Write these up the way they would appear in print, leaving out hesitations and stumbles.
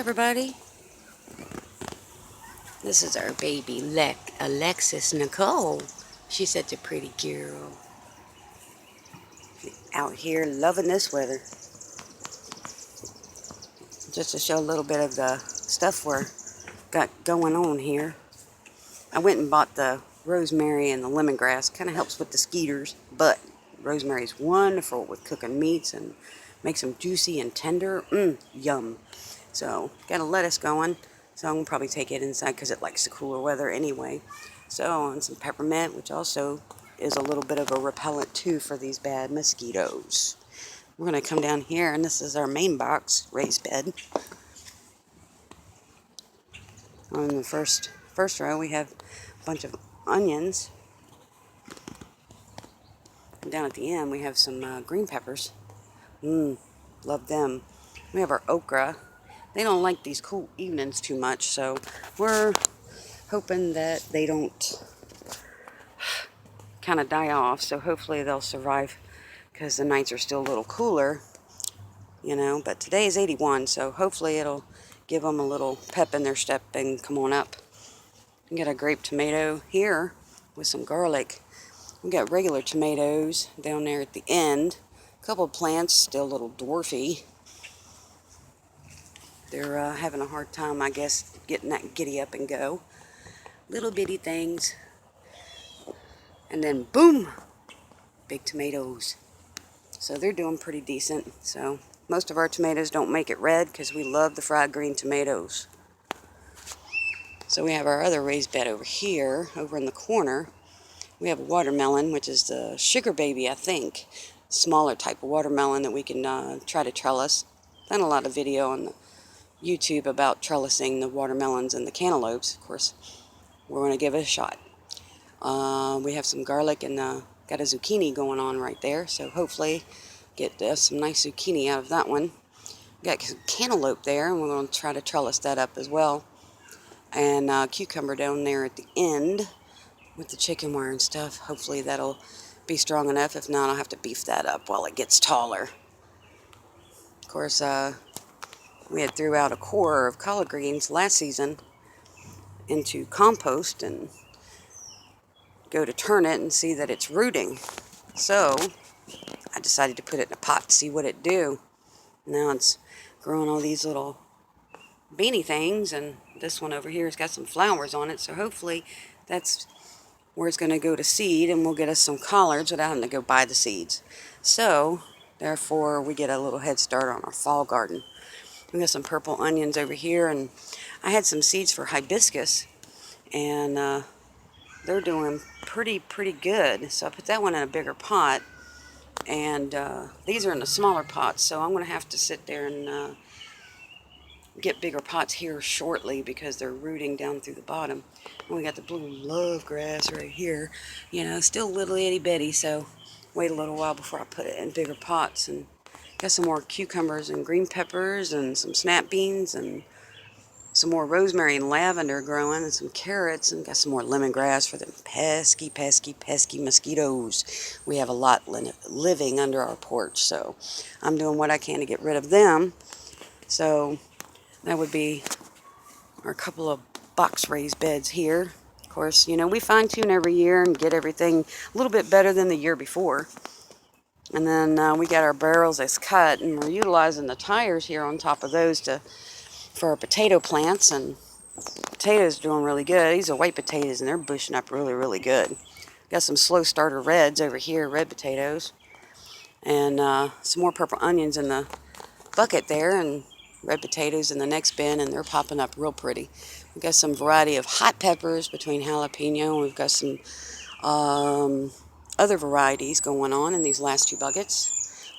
everybody. This is our baby Alexis Nicole. She's such a pretty girl. Out here loving this weather. Just to show a little bit of the stuff we're got going on here. I went and bought the rosemary and the lemongrass. Kind of helps with the skeeters, but rosemary is wonderful with cooking meats and makes them juicy and tender. Yum. So got a lettuce going. So I'm going to probably take it inside because it likes the cooler weather anyway. So, and some peppermint, which also is a little bit of a repellent too for these bad mosquitoes. We're going to come down here, and this is our main box, raised bed. On the first row, we have a bunch of onions. And down at the end, we have some green peppers. Love them. We have our okra. They don't like these cool evenings too much, so we're hoping that they don't kind of die off. So hopefully they'll survive because the nights are still a little cooler, you know. But today is 81, so hopefully it'll give them a little pep in their step and come on up. We got a grape tomato here with some garlic. We got regular tomatoes down there at the end. A couple of plants still a little dwarfy. They're having a hard time, I guess, getting that giddy up and go. Little bitty things. And then, boom! Big tomatoes. So they're doing pretty decent. So most of our tomatoes don't make it red because we love the fried green tomatoes. So we have our other raised bed over here, over in the corner. We have a watermelon, which is the sugar baby, I think. Smaller type of watermelon that we can try to trellis. Done a lot of video on the YouTube about trellising the watermelons and the cantaloupes. Of course, we're going to give it a shot. We have some garlic and got a zucchini going on right there, so hopefully get some nice zucchini out of that one. Got some cantaloupe there, and we're going to try to trellis that up as well. And cucumber down there at the end with the chicken wire and stuff. Hopefully that'll be strong enough. If not, I'll have to beef that up while it gets taller. Of course, we had threw out a core of collard greens last season into compost and go to turn it and see that it's rooting. So I decided to put it in a pot to see what it'd do. Now it's growing all these little beanie things, and this one over here has got some flowers on it, so hopefully that's where it's going to go to seed, and we'll get us some collards without having to go buy the seeds. So therefore we get a little head start on our fall garden. We got some purple onions over here, and I had some seeds for hibiscus, and they're doing pretty good. So I put that one in a bigger pot, and these are in the smaller pots, so I'm going to have to sit there and get bigger pots here shortly because they're rooting down through the bottom. And we got the blue love grass right here, you know, still little itty bitty, so wait a little while before I put it in bigger pots. And got some more cucumbers and green peppers and some snap beans and some more rosemary and lavender growing and some carrots, and got some more lemongrass for them pesky mosquitoes. We have a lot living under our porch, so I'm doing what I can to get rid of them. So that would be our couple of box raised beds here. Of course, you know, we fine tune every year and get everything a little bit better than the year before. And then we got our barrels that's cut, and we're utilizing the tires here on top of those for our potato plants. And potatoes doing really good. These are white potatoes, and they're bushing up really good. Got some slow starter reds over here, red potatoes, and some more purple onions in the bucket there, and red potatoes in the next bin, and they're popping up real pretty. We've got some variety of hot peppers between jalapeno, and we've got some other varieties going on in these last two buckets.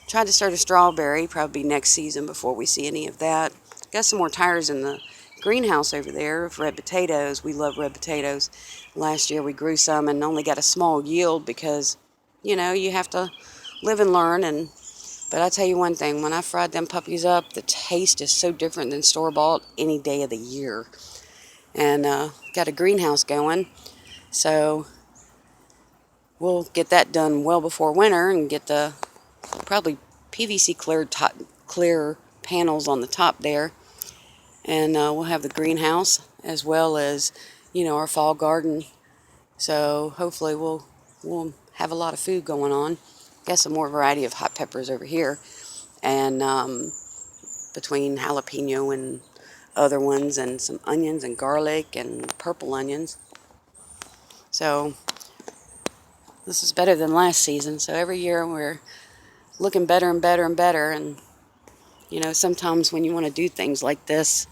Tried to start a strawberry, probably next season before we see any of that. Got some more tires in the greenhouse over there of red potatoes. We love red potatoes. Last year we grew some and only got a small yield because, you know, you have to live and learn. But I tell you one thing, when I fried them puppies up, the taste is so different than store-bought any day of the year. And got a greenhouse going, so we'll get that done well before winter and get the probably PVC clear panels on the top there. And we'll have the greenhouse as well as, our fall garden. So hopefully we'll have a lot of food going on. Got some more variety of hot peppers over here, and between jalapeno and other ones, and some onions and garlic and purple onions. So this is better than last season. So every year we're looking better and better and better. And sometimes when you want to do things like this,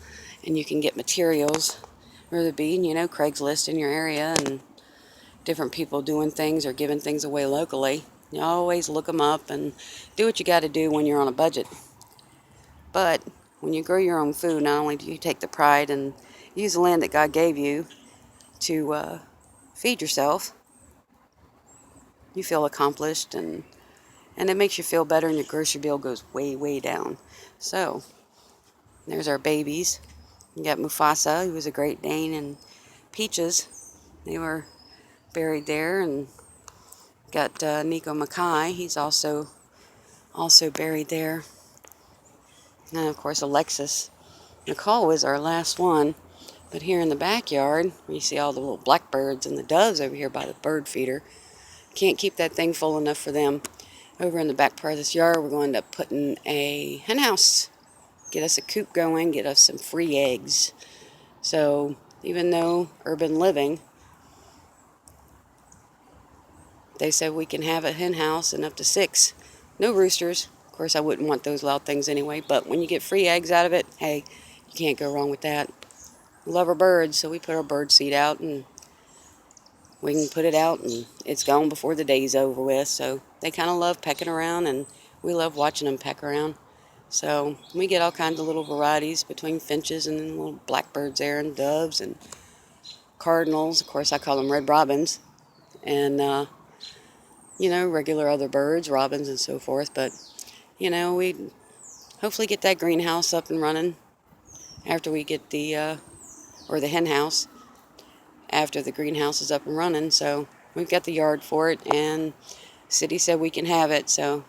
and you can get materials, whether it be Craigslist in your area and different people doing things or giving things away locally, you always look them up and do what you got to do when you're on a budget. But when you grow your own food, not only do you take the pride and use the land that God gave you to feed yourself, you feel accomplished, and it makes you feel better, and your grocery bill goes way, way down. So there's our babies. You got Mufasa, who was a Great Dane, and Peaches. They were buried there. And got Nico Mackay. He's also buried there. And of course Alexis. Nicole was our last one. But here in the backyard, you see all the little blackbirds and the doves over here by the bird feeder. Can't keep that thing full enough for them. Over in the back part of this yard, we're going to end up putting a hen house. Get us a coop going, get us some free eggs. So even though urban living, they said we can have a hen house and up to 6. No roosters. Of course, I wouldn't want those loud things anyway, but when you get free eggs out of it, hey, you can't go wrong with that. We love our birds, so we put our bird seed out, and we can put it out, and it's gone before the day's over with. So they kind of love pecking around, and we love watching them peck around. So we get all kinds of little varieties between finches and little blackbirds there, and doves and cardinals. Of course, I call them red robins, and regular other birds, robins and so forth. But we hopefully get that greenhouse up and running after we get or the hen house after the greenhouse is up and running. So we've got the yard for it, and city said we can have it, so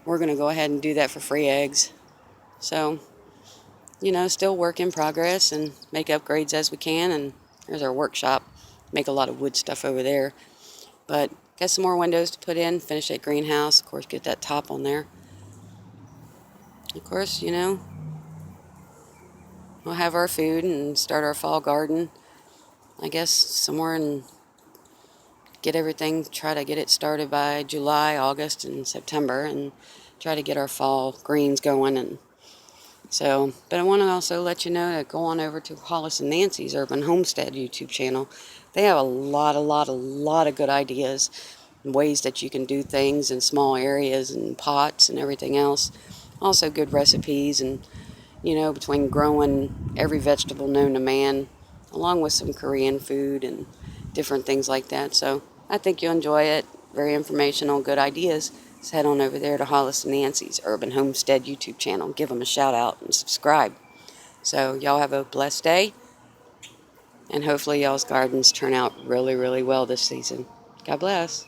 we're going to go ahead and do that for free eggs. So, still work in progress and make upgrades as we can. And there's our workshop. Make a lot of wood stuff over there. But got some more windows to put in, finish that greenhouse, of course, get that top on there. Of course, we'll have our food and start our fall garden, I guess, somewhere, and try to get it started by July, August, and September, and try to get our fall greens going. And so, but I want to also let you know to go on over to Hollis and Nancy's Urban Homestead YouTube channel. They have a lot of good ideas, ways that you can do things in small areas and pots and everything else. Also good recipes, and between growing every vegetable known to man, along with some Korean food and different things like that. So I think you'll enjoy it. Very informational, good ideas. So head on over there to Hollis and Nancy's Urban Homestead YouTube channel. Give them a shout out and subscribe. So y'all have a blessed day, and hopefully y'all's gardens turn out really, really well this season. God bless.